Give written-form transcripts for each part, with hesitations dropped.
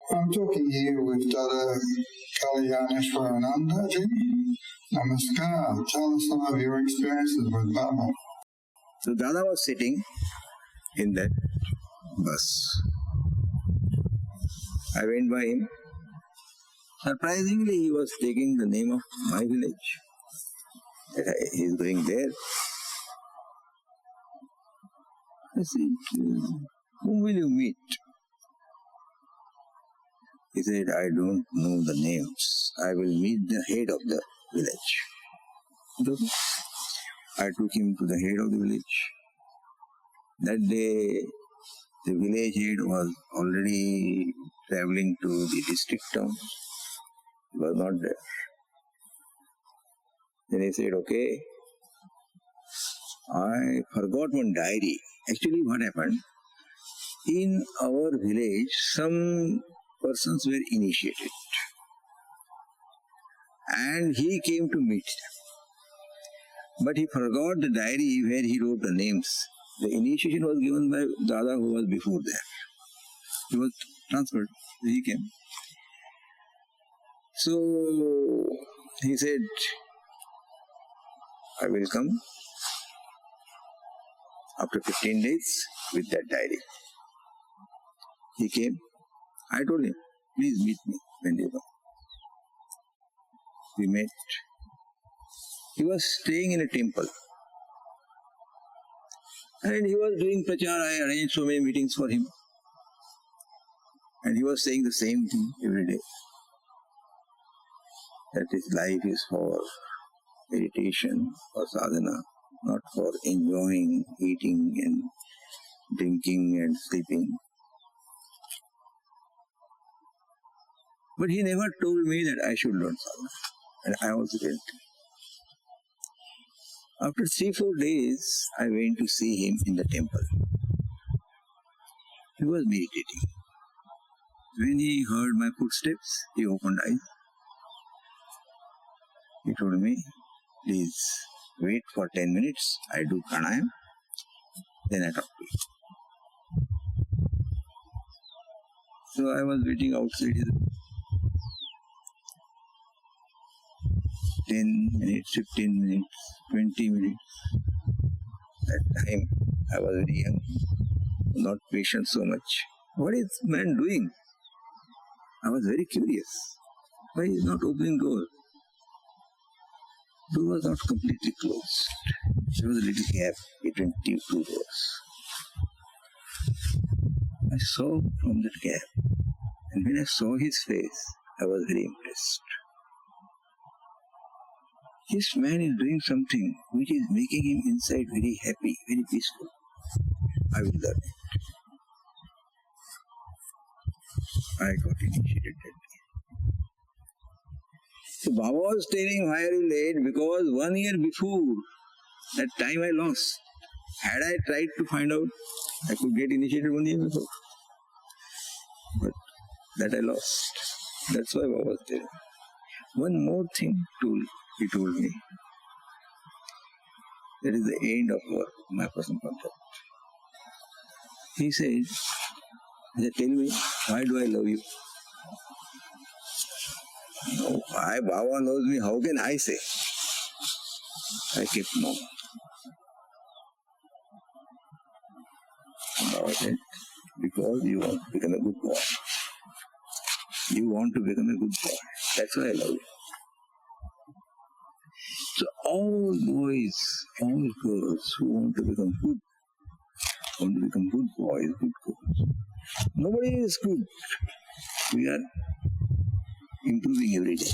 I'm talking here with Dada Kalyaneshvarananda Avt. Namaskar. Tell us some of your experiences with Baba. So Dada was sitting in that bus. I went by him. Surprisingly, he was taking the name of my village. He is going there. I said, whom will you meet? He said, I don't know the names. I will meet the head of the village. Okay. I took him to the head of the village. That day, the village head was already traveling to the district town. He was not there. Then he said, okay, I forgot one diary. Actually, what happened? In our village, some persons were initiated. And he came to meet them. But he forgot the diary where he wrote the names. The initiation was given by Dada who was before there. He was transferred. He came. So he said, I will come after 15 days with that diary. He came. I told him, please meet me when you come. We met. He was staying in a temple. And he was doing prachar. I arranged so many meetings for him. And he was saying the same thing every day. That his life is for meditation, for sadhana, not for enjoying, eating and drinking and sleeping. But he never told me that I should learn sadhana. And I also didn't. After 3-4 days, I went to see him in the temple. He was meditating. When he heard my footsteps, he opened eyes. He told me, please wait for 10 minutes. I do pranayam. Then I talk to you. So I was waiting outside his 10 minutes, 15 minutes, 20 minutes. That time I was very young, not patient so much. What is man doing? I was very curious. Why is not opening door? Door was not completely closed. There was a little gap between two doors. I saw from that gap, and when I saw his face, I was very impressed. This man is doing something which is making him inside very happy, very peaceful. I will learn it. I got initiated that day. So Baba was telling why are you late? Because 1 year before, that time I lost. Had I tried to find out, I could get initiated 1 year before. But that I lost. That's why Baba was telling. One more thing he told me. That is the end of my personal contact. He said, tell me, why do I love you? No, Baba knows me, how can I say? I kept mum. Baba said, because you want to become a good boy. You want to become a good boy. That's why I love you. So all boys, all girls who want to become good boys, good girls. Nobody is good. We are improving every day.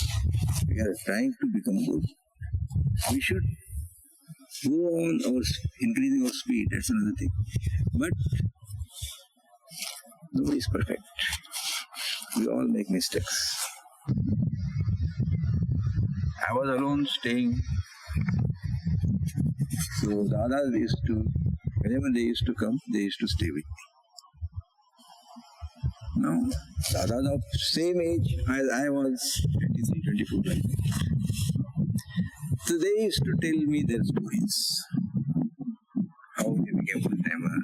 We are trying to become good. We should go on increasing our speed, that's another thing. But nobody is perfect. We all make mistakes. I was alone staying. So Dada whenever they used to come, they used to stay with me. Now, Dada's of same age as I was, 23, 24. So they used to tell me their stories. How they became full-timer,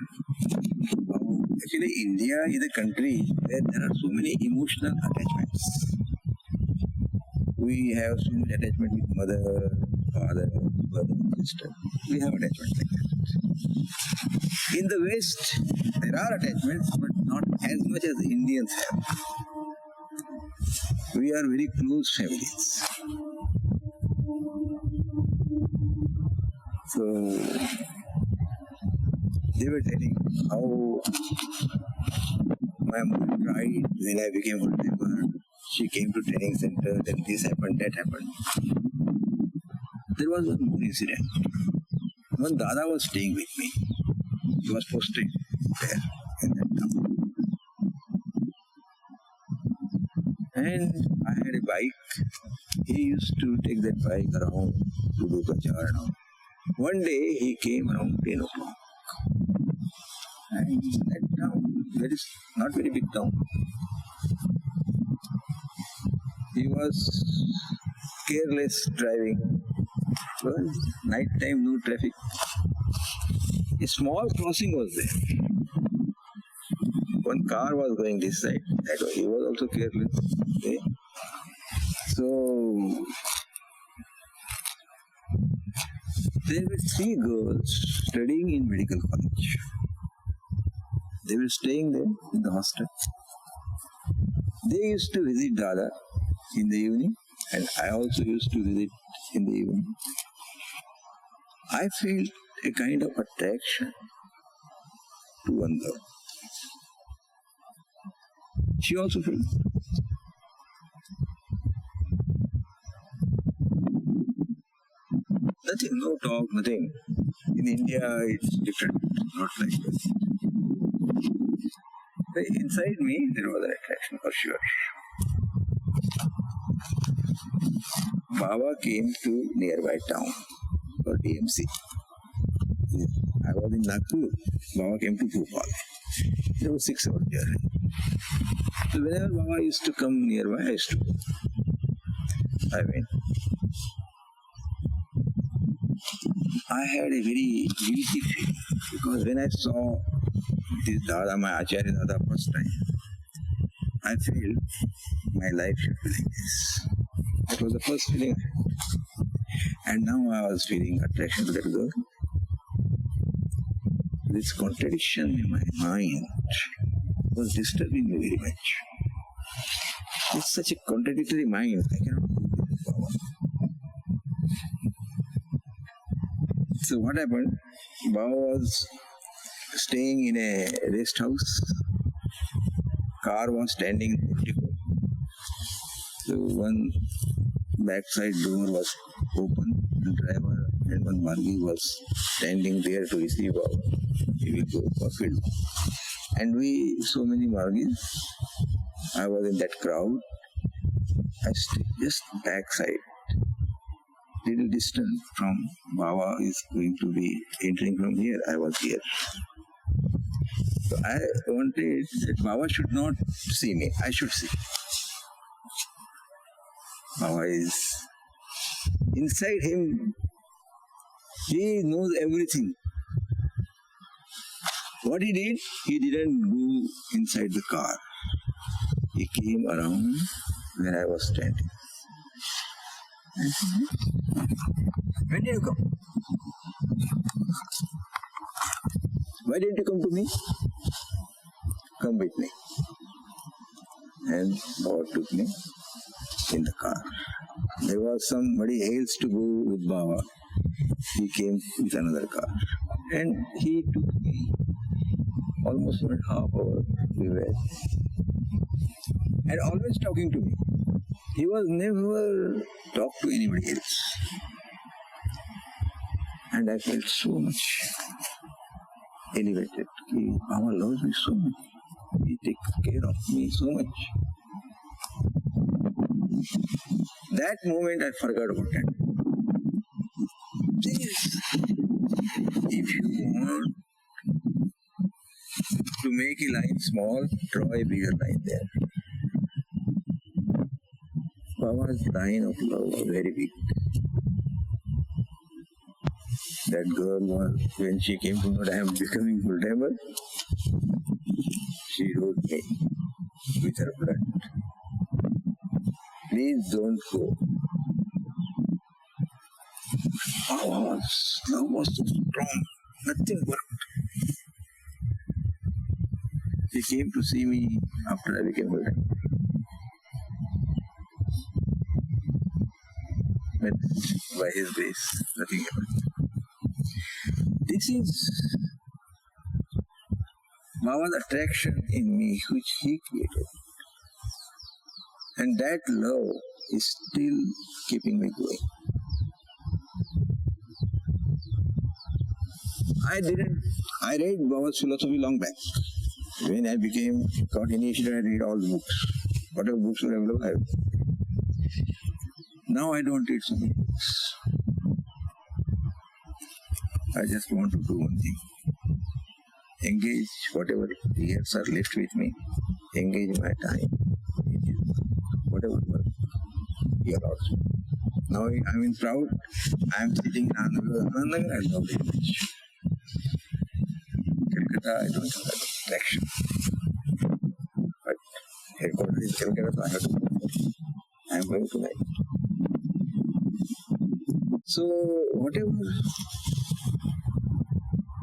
how Actually, India is a country where there are so many emotional attachments. We have so much attachment with mother, father, brother, sister. We have attachment like that. In the West, there are attachments, but not as much as the Indians have. We are very close families. So, they were telling how my mother cried when I became full-timer. She came to training center, then this happened, that happened. There was one more incident. One Dada was staying with me. He was posted there in that town. And I had a bike. He used to take that bike around to do Prachar and all. One day he came around 10 o'clock. And that town, that is not very big town. He was careless driving. Well, night time, no traffic. A small crossing was there. One car was going this side. That way. He was also careless. Okay. So there were 3 girls studying in medical college. They were staying there in the hostel. They used to visit Dada in the evening, and I also used to visit in the evening. I felt a kind of attraction to one girl. She also felt. Nothing, no talk, nothing. In India, it's different, not like this. But inside me, there was an attraction for sure. Baba came to nearby town for DMC. I was in Nagpur. Baba came to Bhopal. There was 6 hours journey. So whenever Baba used to come nearby, I used to go. I went. I had a very guilty feeling because when I saw this Dada, my Acharya Dada, first time, I felt my life should be like this. That was the first feeling I had. And now I was feeling attraction to that girl. This contradiction in my mind was disturbing me very much. It's such a contradictory mind. I cannot do it with Baba. So what happened? Baba was staying in a rest house. Car was standing in portico. So one backside door was open. The driver and one Margi was standing there to receive Baba. He will go for field. And we, so many Margis, I was in that crowd. I stayed just backside. Little distant from Baba is going to be entering from here. I was here. So I wanted that Baba should not see me. I should see. Baba is inside him. He knows everything. What he did, he didn't go inside the car. He came around when I was standing. When did you come? Why didn't you come to me? Come with me. And Baba took me in the car. There was somebody else to go with Baba. He came with another car. And he took me almost 1.5 hours we were. And always talking to me. He was never talked to anybody else. And I felt so much elevated. Baba loves me so much. He takes care of me so much. That moment I forgot about it. If you want to make a line small, draw a bigger line there. Baba's line of love was very big. That girl was, when she came to know that I am becoming full-timer, cured me with her blood. Please don't go. Love was so strong. Nothing worked. He came to see me after I became a devotee. But by his grace, nothing happened. This is Baba's attraction in me, which he created. And that love is still keeping me going. I read Baba's philosophy long back. When I got initiated, I read all the books. Whatever books were available, I read. Now I don't read so many books. I just want to do one thing. Engage whatever years are left with me. Engage my time. Whatever work he allows me. Now I am proud. I am sitting in Anandanagar. I love very much. Calcutta, I don't have that attraction. But headquarters is Calcutta, so I have to go. I am going tonight. So whatever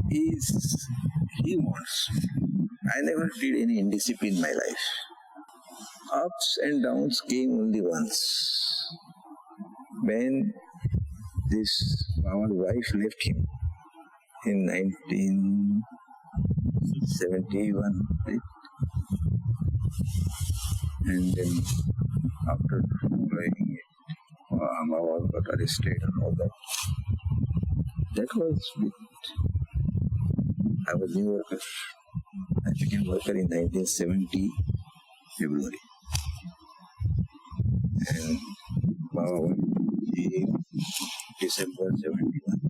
he wants. I never did any indiscipline in my life. Ups and downs came only once. When our wife left him in 1971, right? And then after following it, Baba got arrested and all that. That was it. I was a new worker. I became worker in 1970, February. And Baba went in December 71.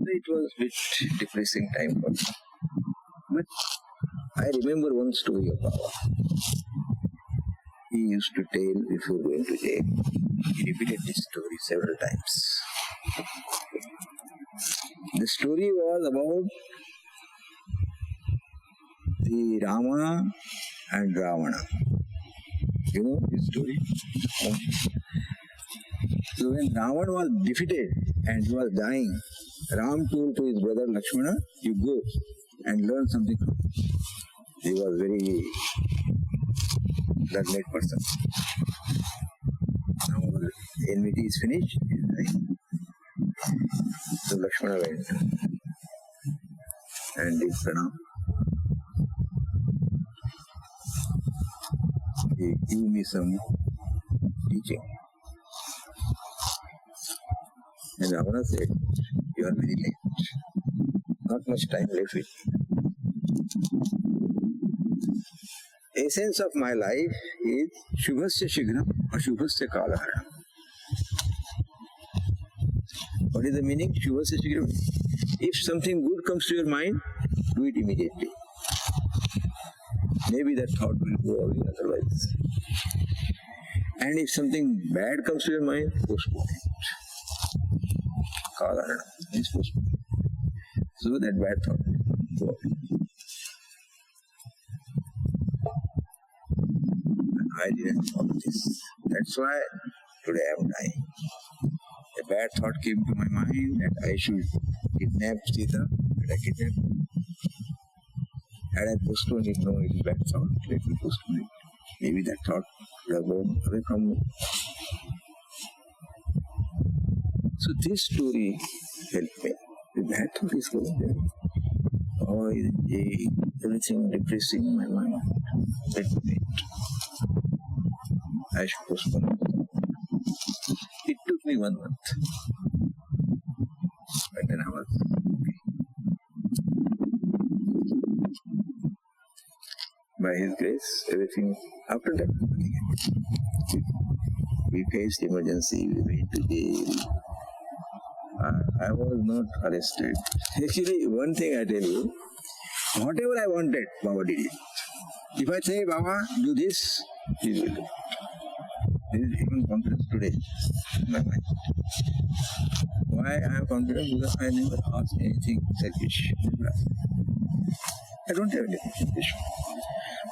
It was a bit depressing time for me. But I remember one story of Baba. He used to tell before going to jail. He repeated this story several times. The story was about the Rama and Ravana. You know this story? So when Ravana was defeated and he was dying, Ram told to his brother Lakshmana, you go and learn something from him. He was very learned person. Now enmity is finished, he is dying. So Lakshmana went and did pranam. He gave me some teaching. And Ravana said, you are very late. Not much time left with me. Essence of my life is Shubhasya Shighram or Shubhasya Kalaharanam. What is the meaning? Shubhasya Shighram. If something good comes to your mind, do it immediately. Maybe that thought will go away otherwise. And if something bad comes to your mind, postpone it. Kalaharanam is postpone. So that bad thought will go away. I didn't follow this. That's why today I am dying. A bad thought came to my mind that I should kidnap Sita, and I kidnapped her. Had I postponed it, no, it is bad thought, let me postpone it. Maybe that thought would have gone away from me. So this story helped me. The bad thought is going there. Oh, everything depressing in my mind. Let me wait. I should postpone it. It took me 1 month. But then I was okay. By His grace, everything, after that, nothing happened. We faced emergency, we went to jail. I was not arrested. Actually, one thing I tell you, whatever I wanted, Baba did it. If I say, Baba, do this, He will do it. There is even confidence today in my mind. Why I am confident? Because I never asked anything selfish. I don't have any issue.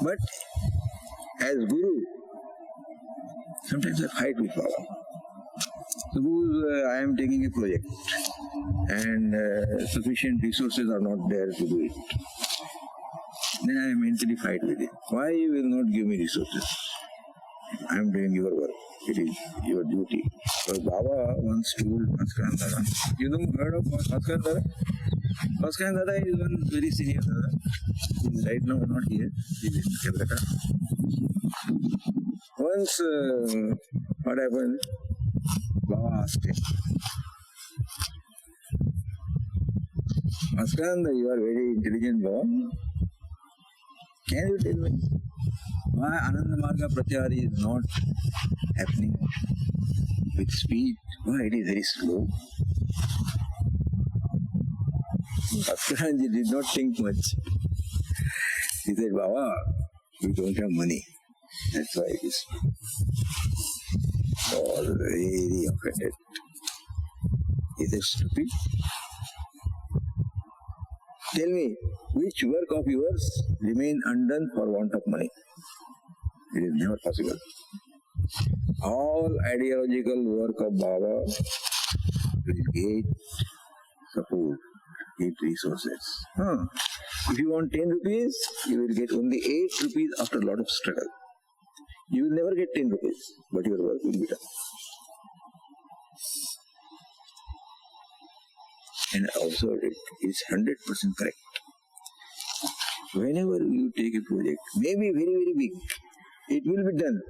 But as Guru, sometimes I fight with Baba. Suppose I am taking a project and sufficient resources are not there to do it. Then I mentally fight with it. Why you will not give me resources? I am doing your work. It is your duty. Because Baba once told Bhaskaran Dada. You know, heard of Bhaskaran Dada? Bhaskaran Dada is one very senior Dada. He is right now not here. He is in Calcutta. Once, what happened? Baba asked him, Bhaskaran Dada, you are very intelligent, Baba. Can you tell me why Ananda Marga Pratyahari is not happening with speed? Why it is very slow? Bhaskaranji did not think much. He said, Baba, we don't have money. That's why it is. All very offended. He said, stupid. Tell me, which work of yours remain undone for want of money? It is never possible. All ideological work of Baba will get support, get resources. If you want 10 rupees, you will get only 8 rupees after a lot of struggle. You will never get 10 rupees, but your work will be done. And also it is 100% correct. Whenever you take a project, maybe very, very big, it will be done.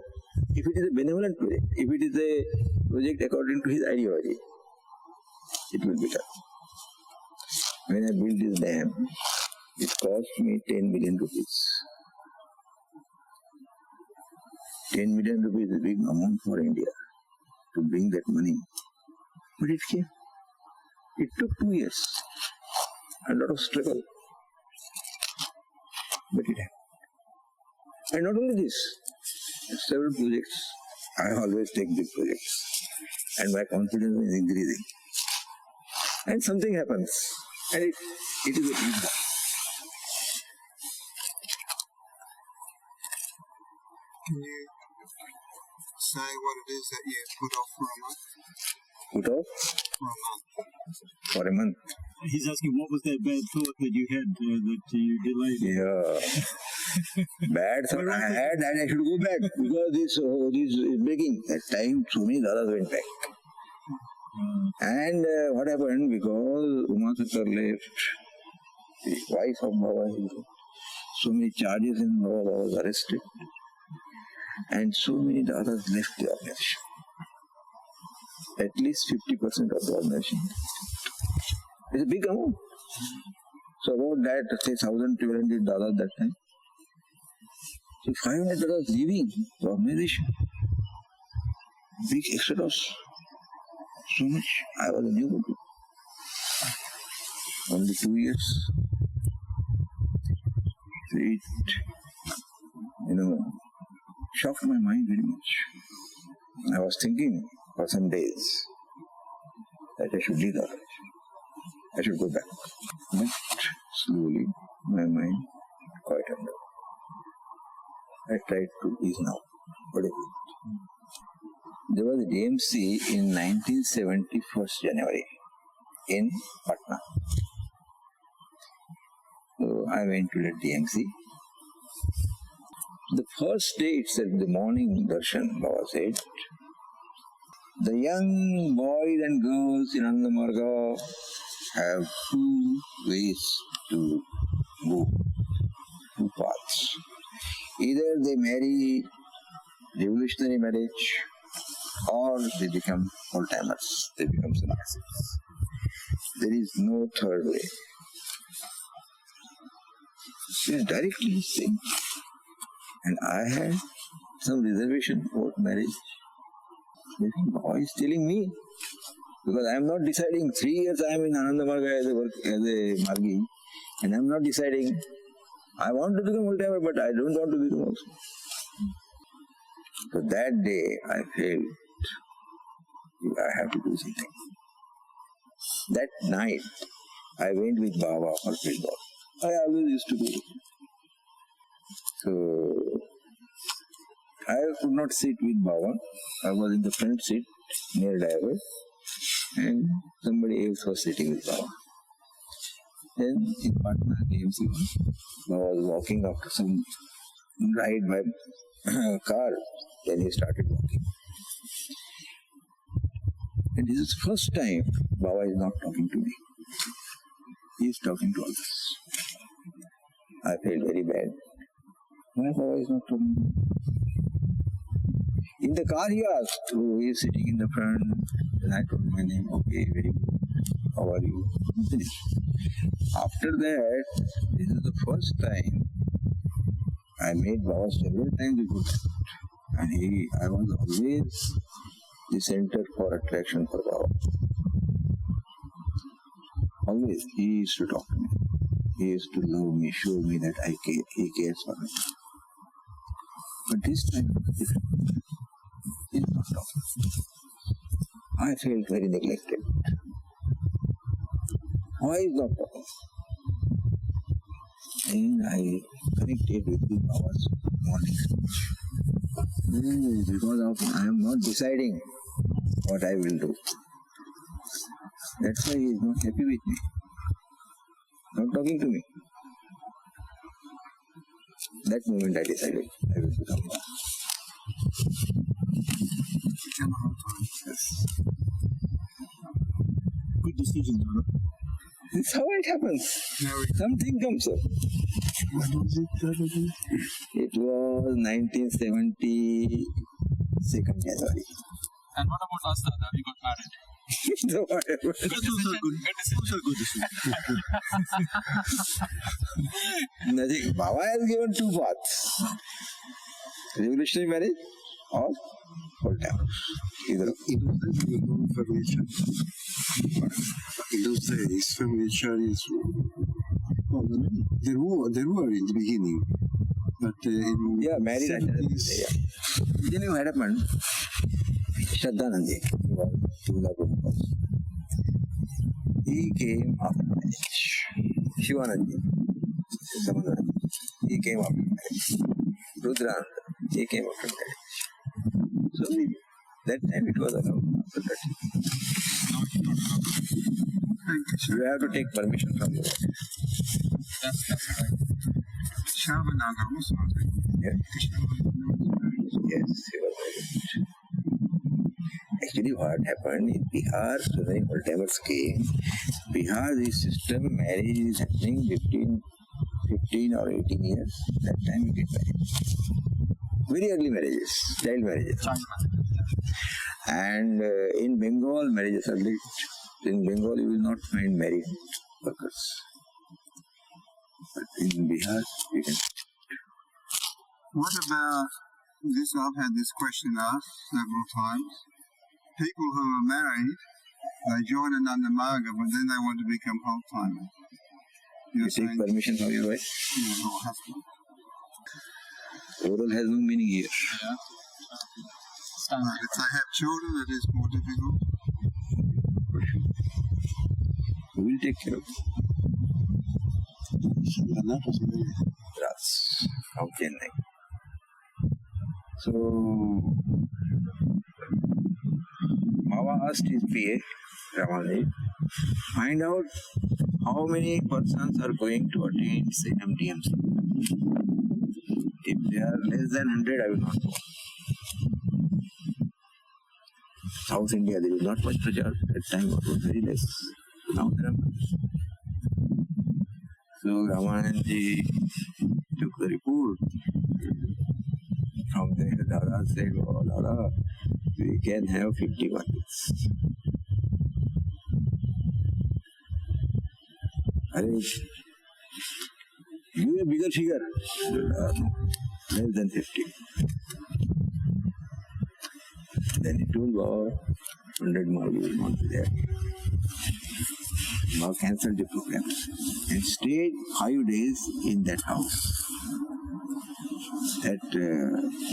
If it is a benevolent project, if it is a project according to his ideology, it will be done. When I built this dam, it cost me 10 million rupees. 10 million rupees is a big amount for India to bring that money. But it came. It took 2 years. A lot of struggle. But it happened. And not only this, several projects, I always take big projects. And my confidence is increasing. And something happens. And it is a big one. Can you say what it is that you put off for a month? Put off? For a month. For a month. He's asking what was that bad thought that you had that you delayed? Yeah. Bad thought I had that I should go back because this is breaking. That time so many dadas went back. And what happened, because Umasakar left, the wife of Baba, so many charges in Baba was arrested. And so many dadas left the organization. At least 50% of the organization. It's a big amount. So about that, say $1,200 that time. So $500 leaving the organization. Big exodus. So much. I was a new Guru. Only 2 years. It, shocked my mind very much. I was thinking for some days that I should leave the organization. I should go back. But slowly my mind quieted down. I tried to ease now. What is it? There was a DMC in 1971 January in Patna. So I went to the DMC. The first day itself, the morning darshan, Baba said, the young boys and girls in Ananda Marga have 2 ways to go, 2 paths. Either they marry revolutionary marriage or they become full-timers, they become sannyasis. There is no third way. She is directly saying. And I had some reservation about marriage. Baba is telling me, because I am not deciding. 3 years I am in Ananda Marga as a Margi, and I am not deciding. I want to become full-timer, but I don't want to become also. So that day I felt I have to do something. That night I went with Baba for field ball. I always used to do. So, I could not sit with Baba. I was in the front seat near driver, and somebody else was sitting with Baba. Then his partner came, Baba was walking after some ride by car. Then he started walking. And this is the first time Baba is not talking to me. He is talking to others. I felt very bad. Why Baba is not talking to me? In the car he asked, who is sitting in the front. Then I told my name, okay, very good. How are you? Finished. After that, this is the first time I met Baba several times before that. And I was always the center for attraction for Baba. Always, he used to talk to me. He used to love me, show me that he cares for me. But this time, he is not talking. I felt very neglected. Why is not talking? And I connected with the Baba's morning speech. Because I am not deciding what I will do. That's why he is not happy with me. Not talking to me. That moment I decided I will become Baba. Yes. Good decision, Baba. This is how it happens. Something comes up. What was it? It was 1972 January. And what about us, Dada? We got married. So whatever. Those are good decisions. Nothing. Baba has given two paths. Revolutionary marriage or full time. Either of In those days, we were going for nature. In those days, family charities, well, there were in the beginning, but in yeah, married and 70s, yeah. Then what happened? Shraddhanandi, he was a Prabhupada. He came after marriage. Shivanandi, Samananda, he came after marriage. Rudrananda, he came after marriage. So that time it was around after 30. You have to take permission from the wife. That's right. Shavanaga also. Yeah. Yes, he was married. Actually, what happened in Bihar, so many old-timers came. Bihar, this system, marriage is happening 15 or 18 years. That time we get married. Very early marriages, child marriages. And in Bengal, marriages are late. In Bengal, you will not find married workers. But in Bihar, you can. What about this? I've had this question asked several times. People who are married, they join Ananda Marga, but then they want to become whole-timers. You take permission from your wife. You don't have to. Oral has no meaning here. Yeah. If they have children, it is more difficult. Who will take care of you? Ras from Chennai. So, Baba asked his PA, Ramani, find out how many persons are going to attend MDMC. If they are less than 100, I will not go. South India, there is not much pressure. At time it was very less. Now there are much. So Ramananji took the report. From there, Dada said, oh Dada, we can have 50 markets. Give a bigger figure. No, less than 50. Then he told Baba, 100 more we will not be there. Baba cancelled the program and stayed 5 days in that house.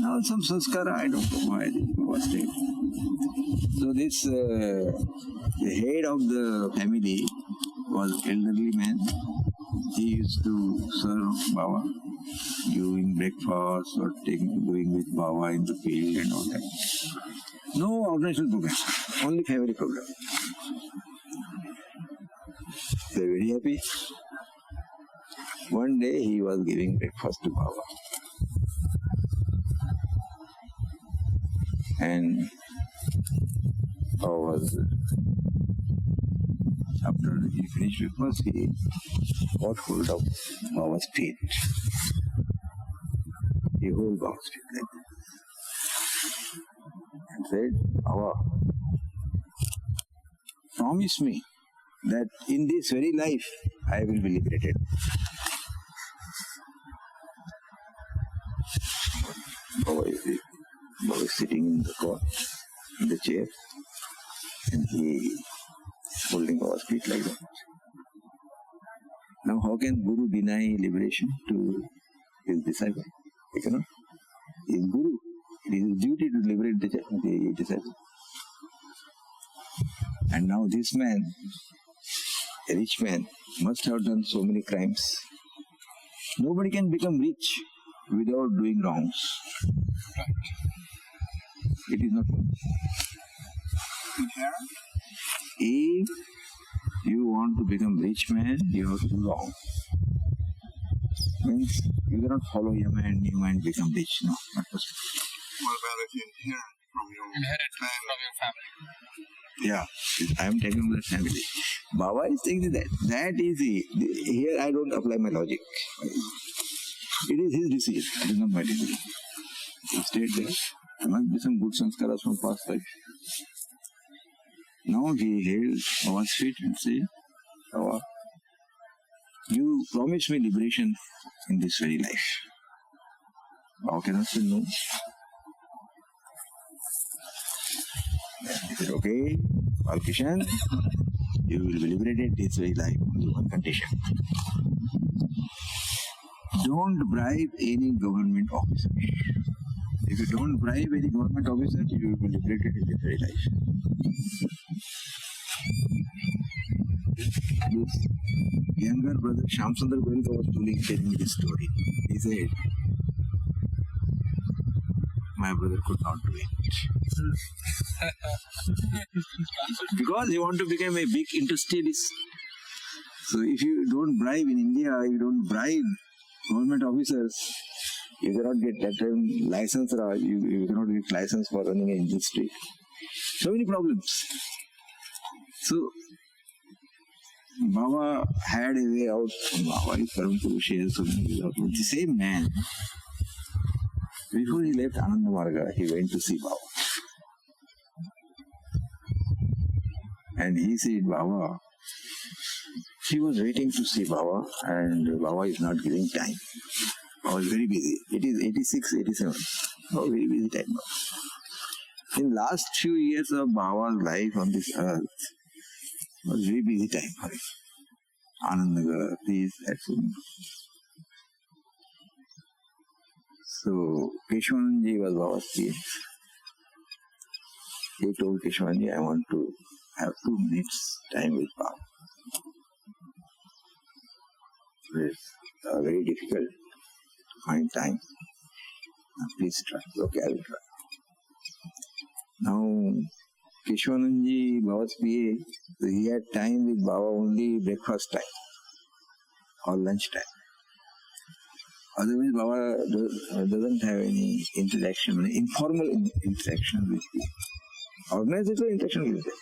Now some sanskara, I don't know why Baba stayed. So this, the head of the family was elderly man he used to serve Baba, giving breakfast or going with Baba in the field and all that. No organizational program, only family program. They were very happy. One day he was giving breakfast to Baba. And Baba was, after he finished breakfast, he got hold of Baba's feet. He held Baba's feet like that. And said, Baba, promise me that in this very life I will be liberated. Baba is sitting in the court, in the chair, and he holding Baba's feet like that. Now how can Guru deny liberation to his disciple? He cannot. He is Guru. It is his duty to liberate the disciple. And now this man, a rich man, must have done so many crimes. Nobody can become rich without doing wrongs. It is not possible. If you want to become rich man, you have to do wrong. Means you cannot follow Yama and Niyama and become rich. No, not possible. What about if you inherit from your family? Yeah, I am taking from the family. Baba is saying that easy. Here I don't apply my logic. It is his decision. It is not my decision. He stayed there. There must be some good sanskaras from past life. Now he held Baba's feet and said, Baba, you promised me liberation in this very life. Baba cannot say no. He said, okay, Balkishan, you will be liberated this very life on one condition. Don't bribe any government officer. If you don't bribe any government officer, you will be liberated in this very life. This younger brother Shamsundar Goenka was telling me this story. He said, my brother could not do it. Because he wanted to become a big industrialist. So if you don't bribe in India, you don't bribe government officers, you cannot get that term license, or you cannot get license for running an industry. So many problems. So Baba had a way out. Baba is Param Purusha, so many ways out. But the same man, before he left Ananda Marga, he went to see Baba. And he said, Baba, he was waiting to see Baba, and Baba is not giving time. Baba is very busy. It is 86, 87. Oh, very busy time now. In last few years of Baba's life on this earth, it was very busy time for him. Anandnagar, this, that. So, Keshwananji was Baba's PA. He told Keshwananji, I want to have 2 minutes time with Baba. It's very difficult to find time. Now, please try. Okay, I will try. Now, Keshwananji, Baba's PA, he had time with Baba only breakfast time or lunch time. Otherwise, Baba doesn't have any interaction, informal interaction with people. Organizational interaction with them.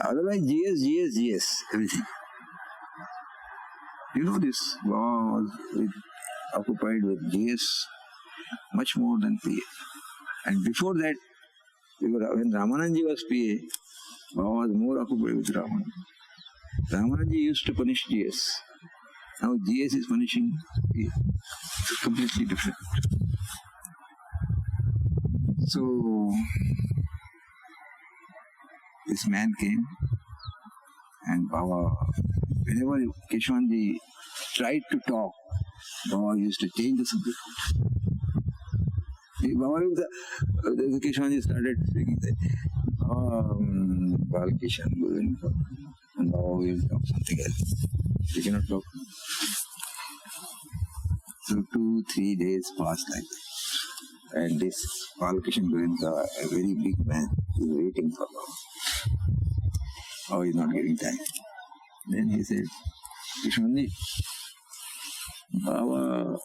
Otherwise, GS, everything. You know this, Baba was occupied with GS much more than PA. And before that, when Ramananji was PA, Baba was more occupied with Raman. Ramananji used to punish GS. Now GS is punishing PA. It's completely different. So, this man came, and Baba, whenever Keshwanji tried to talk, Baba used to change the subject. Baba, the Keshwanji started speaking, Balkishan, and Baba will talk something else. You cannot talk. So 2-3 days passed like that. And this Balkishan Goenka, a very big man, is waiting for Baba. Oh, he's not giving time. Then he said, Krishnandi, Baba,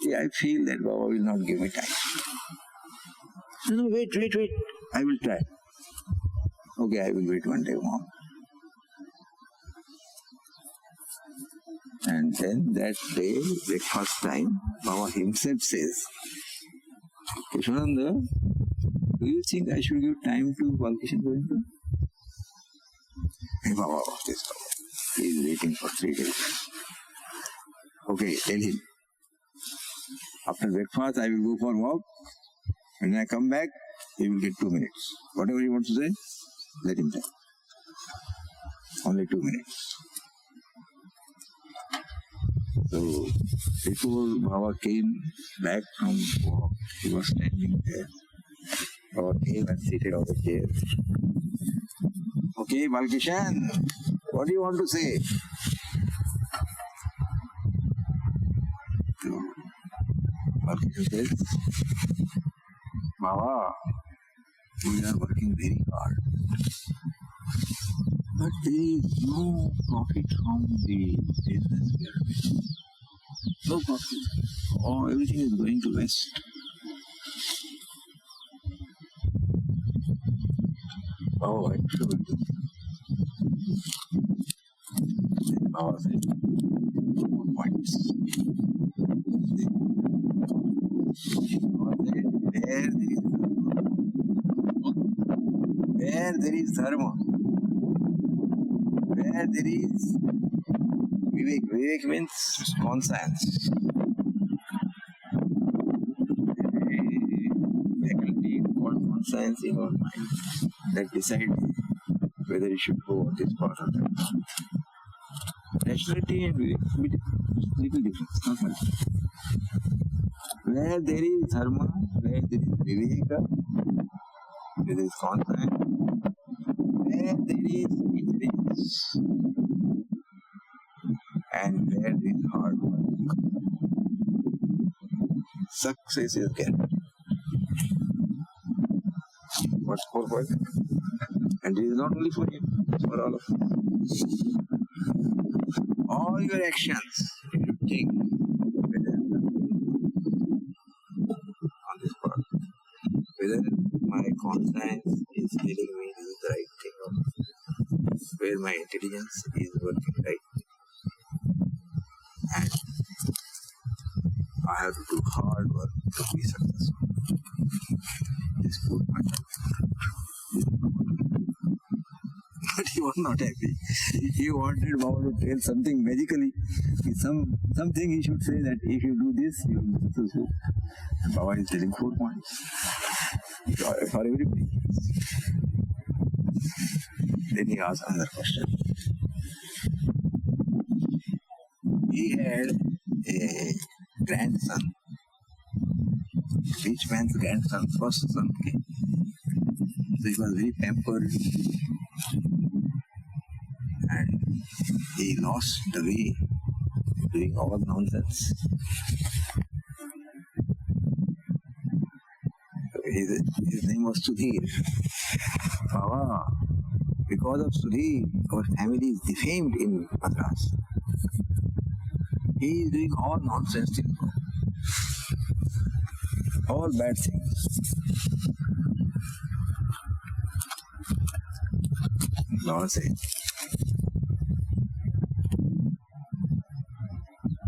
I feel that Baba will not give me time. No, wait. I will try. Okay, I will wait one day more. And then that day, breakfast time, Baba himself says, Krishnanda, do you think I should give time to Balkishan Goenka? Hey, Baba, what is Baba? He is waiting for 3 days. Okay, tell him. After breakfast, I will go for a walk. When I come back, he will get 2 minutes. Whatever he wants to say, let him say. Only 2 minutes. So, before Baba came back from walk, he was standing there. Baba came and seated on the chair. Okay, Balkishan, what do you want to say? So, Balkishan says, Baba, we are working very hard. But there is no profit from the business we are doing. No profit. Oh, everything is going to waste. Oh, what should we do? Then Baba said, 2 more points. Where there is dharma, where there is Vivek means conscience. A faculty called conscience in our mind that decides whether it should go on this path or that path. Rationality and Vivek, little difference, not much. Where there is dharma, where there is viveka, where there is conscience, where there is vigilance, and where there is hard work, success is guaranteed. What's for work? And it is not only for you, it's for all of us. All your actions you should think whether on this path, whether my conscience is telling me this is the right thing or not, where my intelligence is working right. And I have to do hard work to be successful. This food matter. But he was not happy. He wanted Baba to tell something magically. Something he should say that if you do this, you will be successful. And Baba is telling 4 points for everybody. Then he asked another question. He had a grandson. Rich man's grandson, first son came. So he was very pampered. And he lost the way, doing all nonsense. His name was Sudhir. Baba, because of Sudhir, our family is defamed in Madras. He is doing all nonsense things, all bad things. Baba said,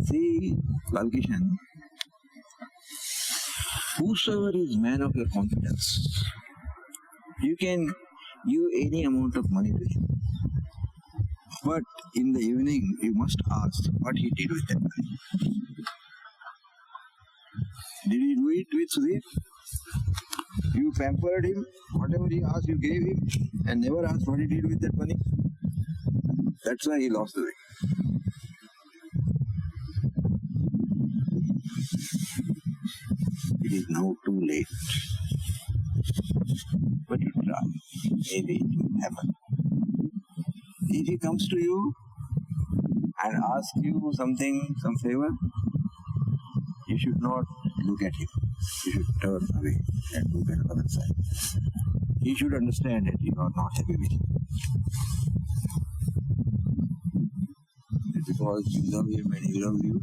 see, Balkishan, whosoever is man of your confidence, you can give any amount of money to him. But in the evening, you must ask what he did with that money. Did he do it with Sudhir? You pampered him, whatever he asked, you gave him, and never asked what he did with that money. That's why he lost the way. It is now too late. But you try. Maybe it will happen. If he comes to you, and ask you something, some favor, you should not look at him. You should turn away and look at the other side. He should understand that you are not happy with him. Because you love him and he loves you,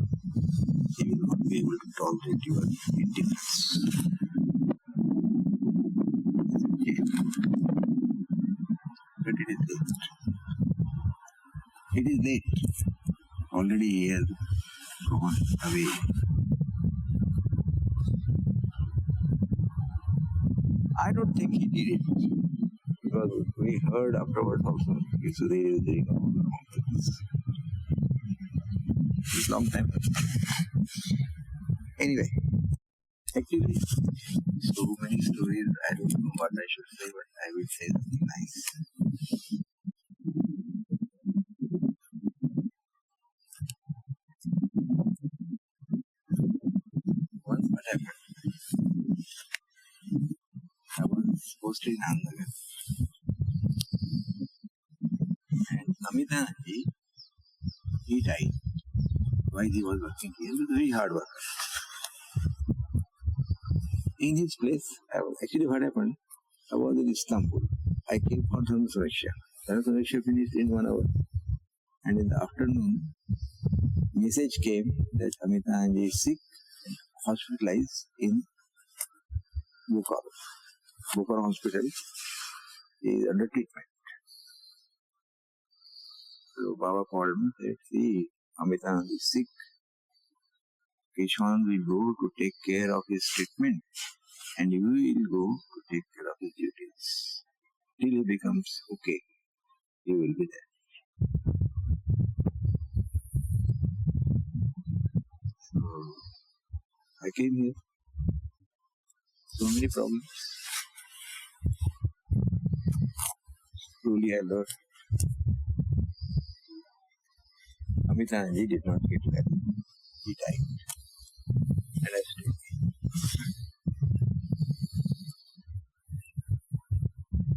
he will not be able to tolerate your indifference. But it is late. It is late. Already he has gone away. I don't think he did it. Because we heard afterwards also, Sudhir is doing all the wrong things. It's a long time ago. Anyway, actually, so many stories, I don't know what I should say, but I will say something nice. Once what happened, I was posted in Ahmednagar, and Amitanji, he died while he was working here. He was a very hard worker. In his place, actually what happened, I was in Istanbul. I came for Dharma Suraksha. Dharma Suraksha finished in 1 hour. And in the afternoon, message came that Amitanji is sick, hospitalized in Bukhara. Bukhara hospital. He is under treatment. So Baba called me and said, see, Amitanji is sick. Keshwan will go to take care of his treatment and you will go to take care of his duties. Till he becomes okay, you will be there. So I came here. So many problems. Truly I learned. Amitanji did not get well. He died. And I stayed here.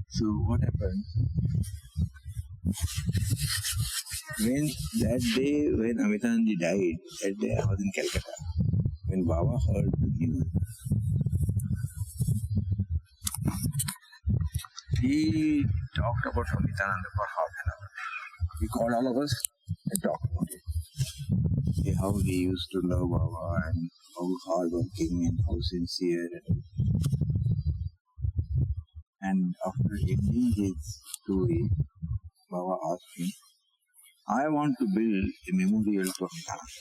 So what happened? When that day when Amitanji died, that day I was in Calcutta. When Baba heard the news, he talked about Amitananda for half an hour. He called all of us and talked about it. How he used to love Baba and how hardworking and how sincere. And after ending his story, Baba asked me, I want to build a memorial to Amitananda.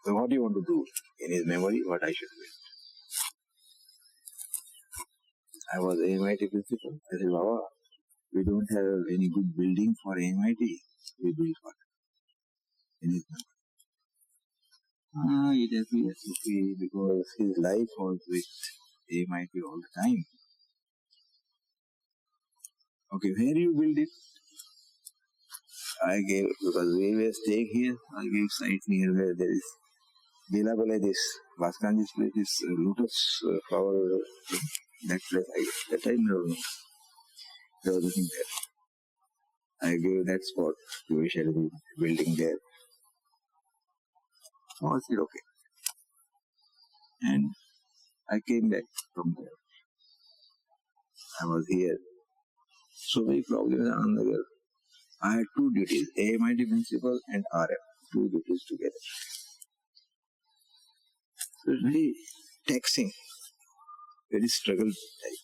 So what do you want to do in his memory? What I should build? I was AMIT principal. I said, Baba, we don't have any good building for AMIT. We build for him in his memory. It appears okay because his life was with AMIT all the time. Okay, where you build it? I gave, because we were staying here, I gave site near where there is Dilabale, this Bhaskanji's place, this lotus flower, that place, that I never know. There was nothing there. I gave that spot to we shall be building there. So I said, okay. And I came back from there. I was here. So many problems in Ahmednagar. I had two duties, AMIT principal and RM, two duties together. So it's very taxing, very struggle type.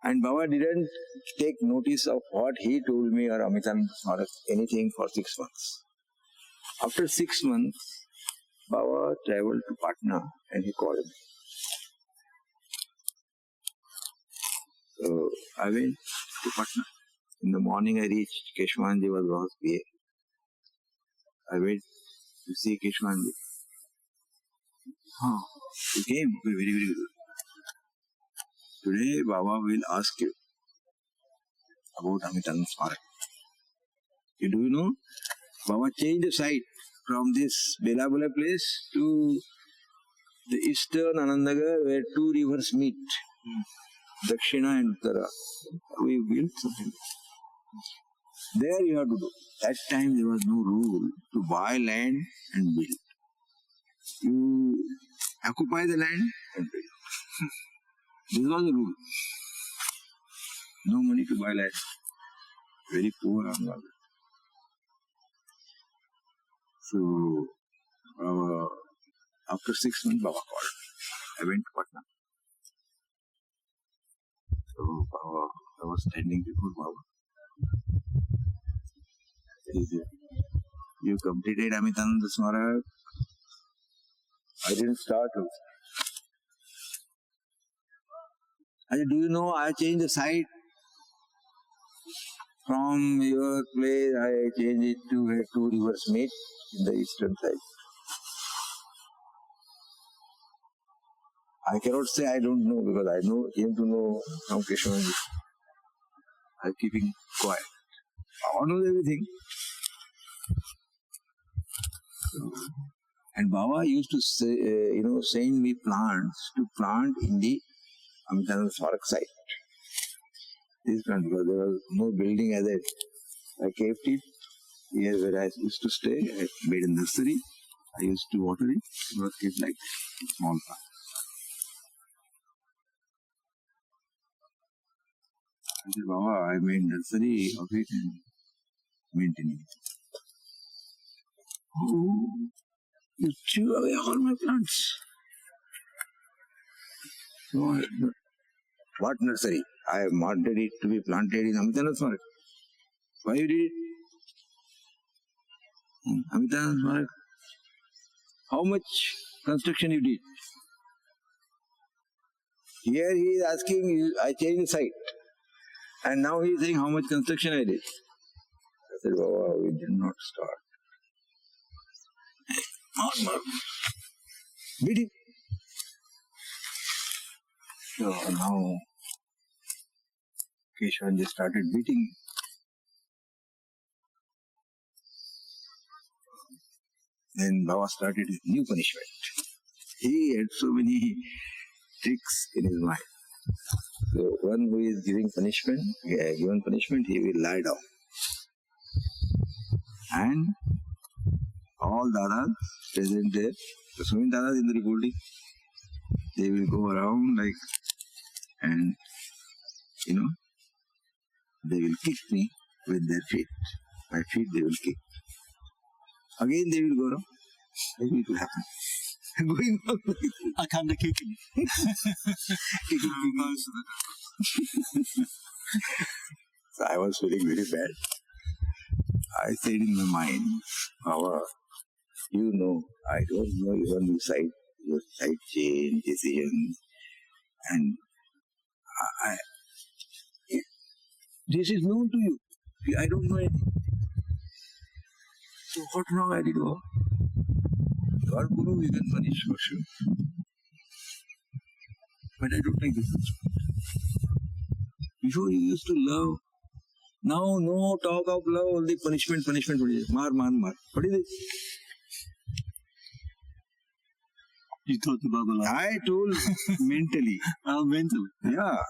And Baba didn't take notice of what he told me or Amitananda or anything for 6 months. After 6 months, Baba traveled to Patna and he called me. So I went to Patna. In the morning I reached, Keshwanji was Baba's PA. I went to see Keshwanji. Oh, you came? Very, very good. Today Baba will ask you about Amitananda Smarak. Do you know? Baba changed the site from this Belabula place to the eastern Anandnagar where two rivers meet. Dakshina and Uttara. We built something. There you have to do. That time there was no rule to buy land and build. You occupy the land and build. This was the rule. No money to buy land. Very poor on that. So, after 6 months, Baba called. I went to Patna. So, I was standing before Baba. He said, you completed Amitananda Smarak. I didn't start. I said, do you know I changed the site? From your place, I changed it to where two rivers meet in the eastern side. I cannot say I don't know because I came to know from Krishna. I'm keeping quiet. I knows everything. And Baba used to say, send me plants to plant in the Amitananda Smarak site. These plants, because there was no building as it. I kept it here where I used to stay. I made a nursery. I used to water it. It was kept like small plant. I said, Baba, I made nursery of it and maintaining it. Oh, you threw away all my plants. No, what nursery? I wanted it to be planted in Amitananda Smarak. Why you did it? Amitananda Smarak. How much construction you did? Here he is asking you, I changed the site. And now he is saying how much construction I did. I said, Baba, we did not start. More. Beat him. So now Keshwan just started beating. Then Baba started his new punishment. He had so many tricks in his mind. So one who is giving punishment, given punishment, he will lie down. And all dadas present there, so many dadas in the reporting, they will go around like, and they will kick me with their feet. My feet they will kick. Again they will go around. Maybe it will happen. Going on. I can't kick him. So I was feeling very bad. I said in my mind, Baba, I don't know even your side change, decisions, and this is known to you. I don't know anything. So what wrong I did? Your Guru you can punish for sure. But I don't like this. Before you used to love. Now no talk of love, only punishment. Maar. What is it? You told the Baba love. I told mentally. Mentally. Yeah.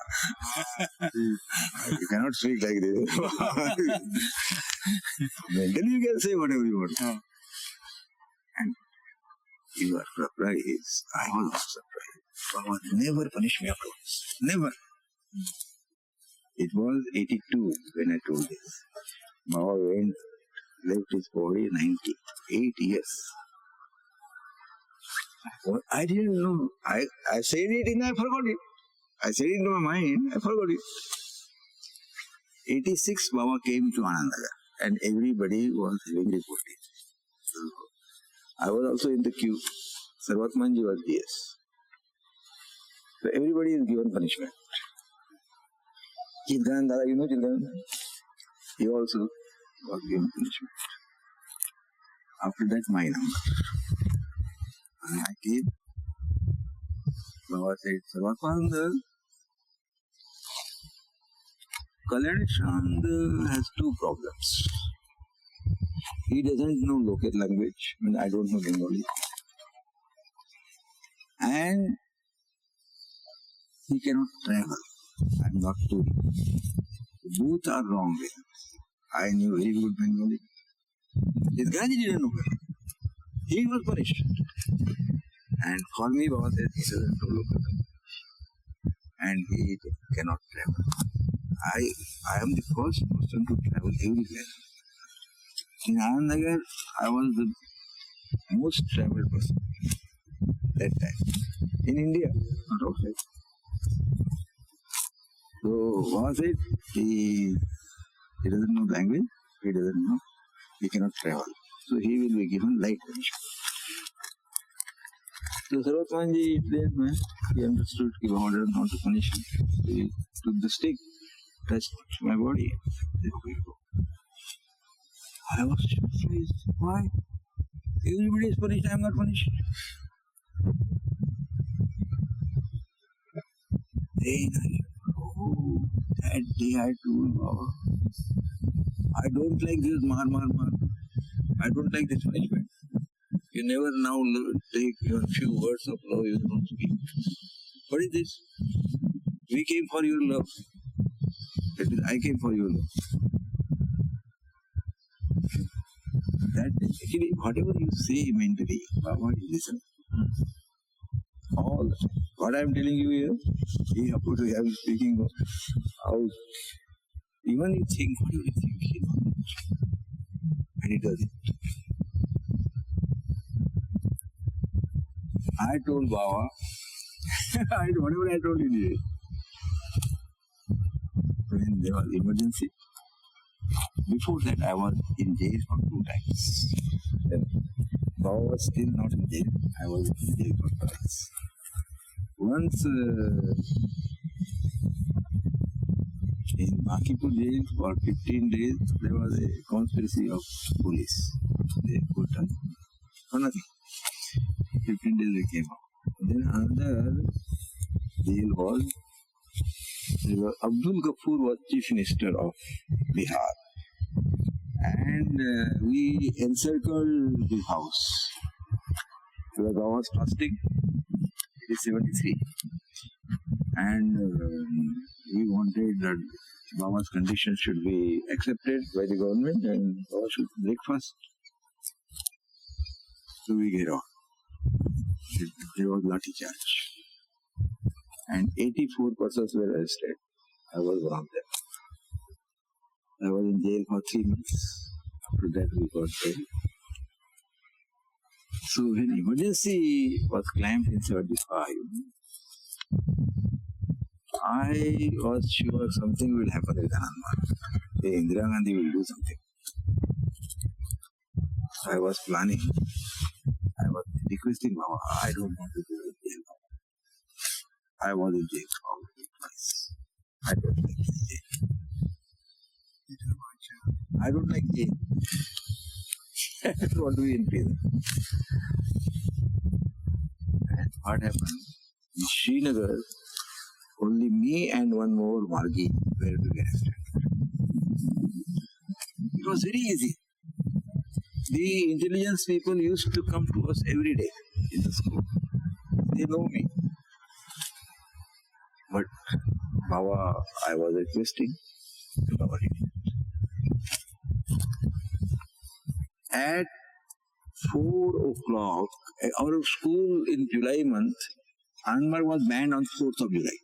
You cannot speak like this. Mentally you can say whatever you want. And you are surprised. I was also surprised. Baba never punished me afterwards. Never. It was 82 when I told this. Baba left his body 98 years. I didn't know. I said it and I forgot it. I said it in my mind, I forgot it. 86, Baba came to Anandagar and everybody was having reported. So, I was also in the queue. Sarvatmanji was DS. So everybody is given punishment. Chilganan Dada, you know Chilganan? He also was given punishment. After that, my number. And I came. Baba said, Sarvatmananda, Kalyaneshvarananda has two problems. He doesn't know local language, I don't know Bengali. And he cannot travel. I'm not doing. Both are wrong way. I knew very good Bengali. This guy didn't know. He was punished. And for me, Baba said he doesn't know local language. And he cannot travel. I am the first person to travel everywhere. In Anandnagar, I was the most traveled person that time. In India, not outside. So, Baba said he doesn't know language, he doesn't know, he cannot travel. So he will be given light punishment. So Sarvatmanji explained, man, he understood he ordered not to punish him. So he took the stick, touched my body. Said, okay, go. I was surprised. Why? Everybody is punished, I am not punished. Then that day I told Baba, I don't like this mar. I don't like this punishment. You never now take your few words of love you don't speak. What is this? We came for your love. That is, I came for your love. That actually, whatever you say mentally, Baba, listen. All the time. What I am telling you here, I am speaking out. Even you think, whatever you think, he knows. And he does it. I told Baba, whatever I told you today. When there was emergency, before that I was in jail for 2 times. Then Baba was still not in jail, I was in jail for twice. Once in Bakipur jail for 15 days, there was a conspiracy of police. They put us for nothing. 15 days they came out. Then another jail was, Abdul Ghaffur was Chief Minister of Bihar. And we encircled his house. Because I was fasting, it is 73. And we wanted that Baba's conditions should be accepted by the government and Baba should breakfast. So we get out. There was lathi charge. And 84 persons were arrested. I was one of them. I was in jail for 3 months. After that we got bail. So when emergency was claimed in 75, I was sure something will happen with Anandnagar. Indira Gandhi will do something. So I was planning. I was requesting Baba, I don't want to go in jail. I was in jail for twice. I don't like jail. I don't like jail. I don't want to be in prison. And what happened? In Srinagar, only me and one more Margi were to get arrested. It was very easy. The intelligence people used to come to us every day in the school. They know me. But Baba, I was requesting, Baba didn't. At 4 o'clock, our school in July month, Anandnagar was banned on 4th of July.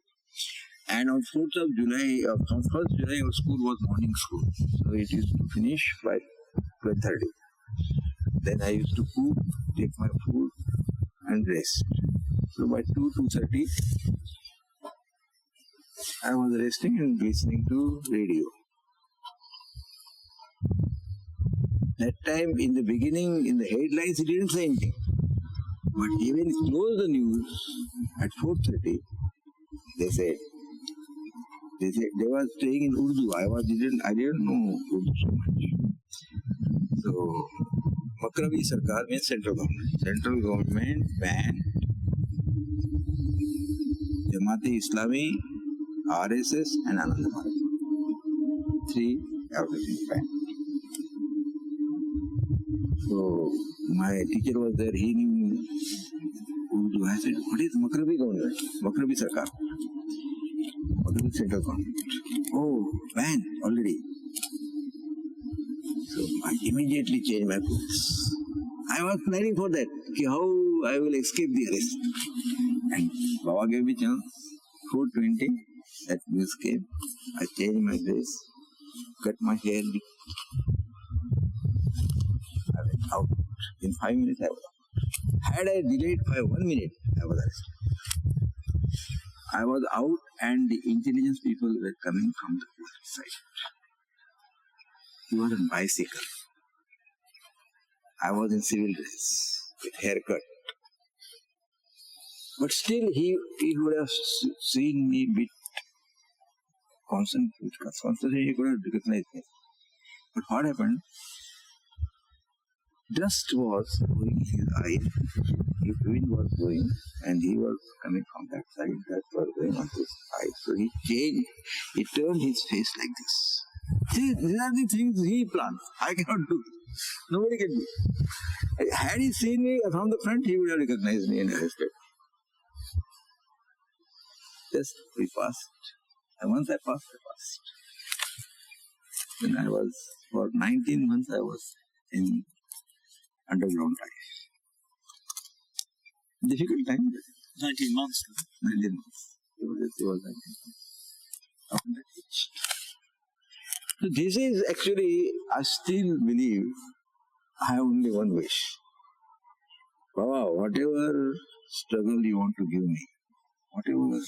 And on 4th of July, on 1st July, our school was morning school. So it used to finish by 12:30. Then I used to cook, take my food and rest. So by 2:30, I was resting and listening to radio. That time, in the beginning, in the headlines, he didn't say anything. But even close the news at 4:30, they said they were saying in Urdu. I didn't know Urdu so much. So, Makrabi Sarkar means central government. Central government banned Jamaat-e-Islami, RSS and Anandnagar. 3 everything banned. So, my teacher was there, he knew Urdu. I said, what is Makrabi government? Makrabi Sarkar. What is the central conflict? Oh, man, already. So I immediately changed my course. I was planning for that, how I will escape the arrest. And Baba gave me chance, 4:20, that news came. I changed my dress, cut my hair. I went out. In 5 minutes I was out. Had I delayed by 1 minute, I was arrested. I was out and the intelligence people were coming from the other side. He was on bicycle. I was in civil dress, with haircut. But still he would have seen me bit constantly he could have recognized me. But what happened? Dust was going in his eyes, wind was blowing, and he was coming from that side, dust was going on his eyes. So he changed, he turned his face like this. See, these are the things he plans. I cannot do. Nobody can do. Had he seen me from the front, he would have recognized me and arrested. Just we passed. And once I passed, I passed. When I was, for 19 months, I was in underground life. Difficult time. 19 months. 19 months. It was 19 months. After that age. So this is actually, I still believe, I have only one wish. Baba, whatever struggle you want to give me, whatever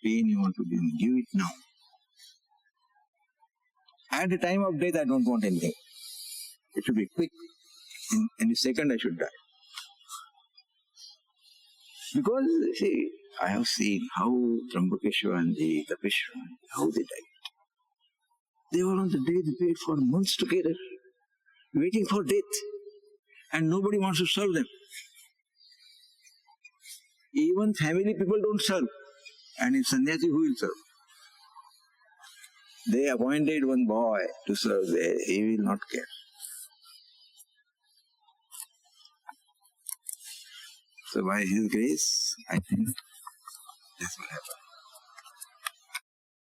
pain you want to give me, give it now. At the time of death, I don't want anything. It should be quick. In any second, I should die. Because, see, I have seen how Trambakeshwar and the Tapeshwar, how they died. They were on the day they paid for months together, waiting for death. And nobody wants to serve them. Even family people don't serve. And in sannyasi, who will serve? They appointed one boy to serve there. He will not care. So by His grace, I think that's what happened.